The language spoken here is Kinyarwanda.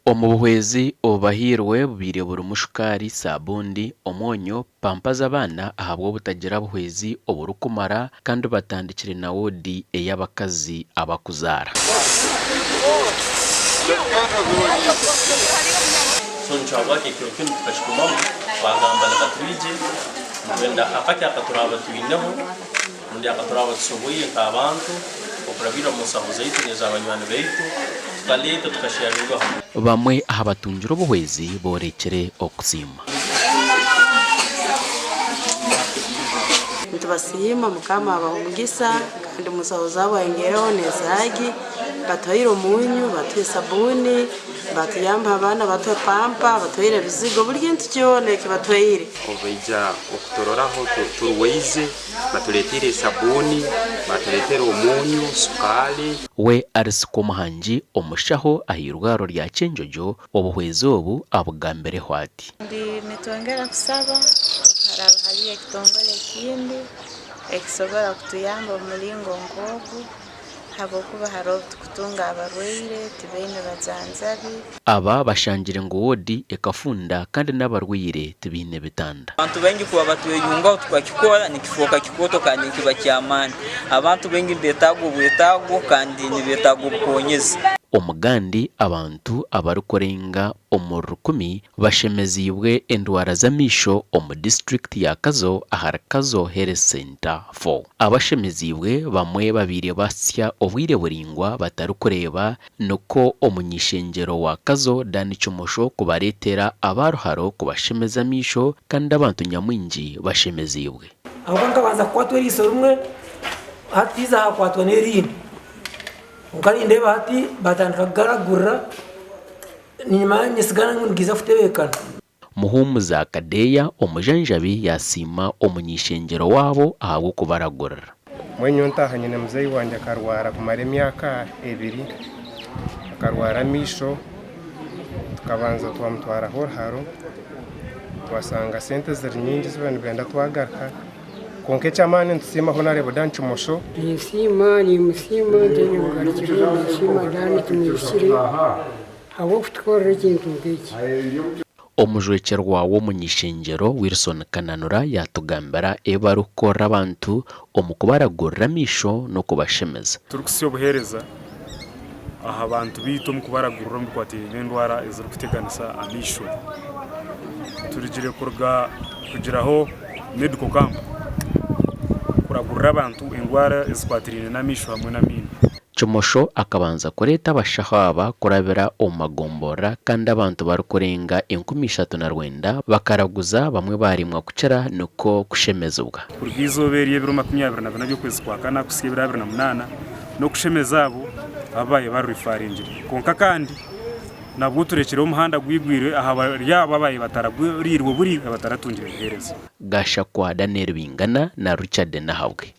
Obuhwezi obahirwe bubire buri mushukari sabundi omonyo pampa z'abana ahabwo butagira buhwezi oburukumara kandi batandikire na wodi ey'abakazi abakuzara. Sonchawake kirokino tukashikumamu bagamba nakatwije wenda akati akaturaba tuineho ndi akaturaba tusoboye nk'abantu okurabira mu saho zaitu n'ez'abanywani baitu tukaleta tukashiyarirwa hamwe. Bamwe aha batungira obuhwezi borekere okusima. Ntubasima mukama abahumugisa kandi musaho zabo engereho nezagi batoyira umunyu batoye sabuni batuyamba abana batoye pampa batoyira bizigo buri kintu cyoneke batoyire obeja okutororaho turuweize batuletire sabuni batuletire umunyu sukali. We arisiko muhanji omushaho ahirwaro rya Kyenjojo obuhwezi obu abugambere hwati ndi nitwongera kusaba hariya ekitongole ekindi ekisobora kutuyamba omulingo nk'ogu habwokuba hariho tukutunga abarwaire tibaine bajanjabi. Aba bashangire ngo wodi ekafunda kandi n'abarwaire tibaine bitanda. Abantu bengi kuba batweyungaho tukakikora nikifoka kikoto kandi kiba kyamani. Abantu bengi betago bwetago kandi nibetago bukonyeza. Omugandi abantu abarukorenga omurukumi bashemezibwe endwara z'amisho omu district ya Kazo ahari Kazo Health Center 4. Abashemezibwe bamwe babire basya obwire buringwa batarukureba nuko omunyishengero wa Kazo Dani Chomosho kubaretera abaruharo kubashemeza misho kandi abantu nyamwingi bashemezibwe. Abantu baza kwatwa riso rumwe hatiza kwatwa nerindi ukari ndeba hati batangaragura nyuma nyisigana ngiza futebekana. Muhumu za Kadeya omujanjabi yasima omunyishengero wabo ahabwo kubaragura. Mwenyo ntahanye na muzei wanje akarwara kumara emyaka 2 akarwara misho tukabanza twamutwara horo twasanga sente ziri nyingi zibana benda twagaruka konke cyamane ntusima honare bodan Chomosho nisima ni musima ndeni mugarikira nisima dani tumishire abo futwara kintu ngiki. Omujwekerwa wo munyishengero Wilson Kananura yatugambira ebarukora abantu omukubaragurira misho no kubashemeza. Turukusiyo buhereza aha abantu bito mukubaragurira mukwati vendwara ezuru kuteganisa amisho turigire kurga kugiraho medical camp kuragurira abantu endwara ezikwatirine n'amisho hamwe na mino. Chomosho akabanza kureta abashahaba kurabira omagombora kandi abantu barukurenga 1990 bakaraguza bamwe barimwa kucera nuko kushemezubwa. Kurwizoberiye biro 24 byo kwezi kwa kana kusibira 28 no kushemeza abo abaye barufaringire konka kandi nabwo turekere umuhanda gwigwire aha yababaye bataragurirwe buri bataratungire hereza. Gasha kwa Daniel Bingana na Richard Nahabwe.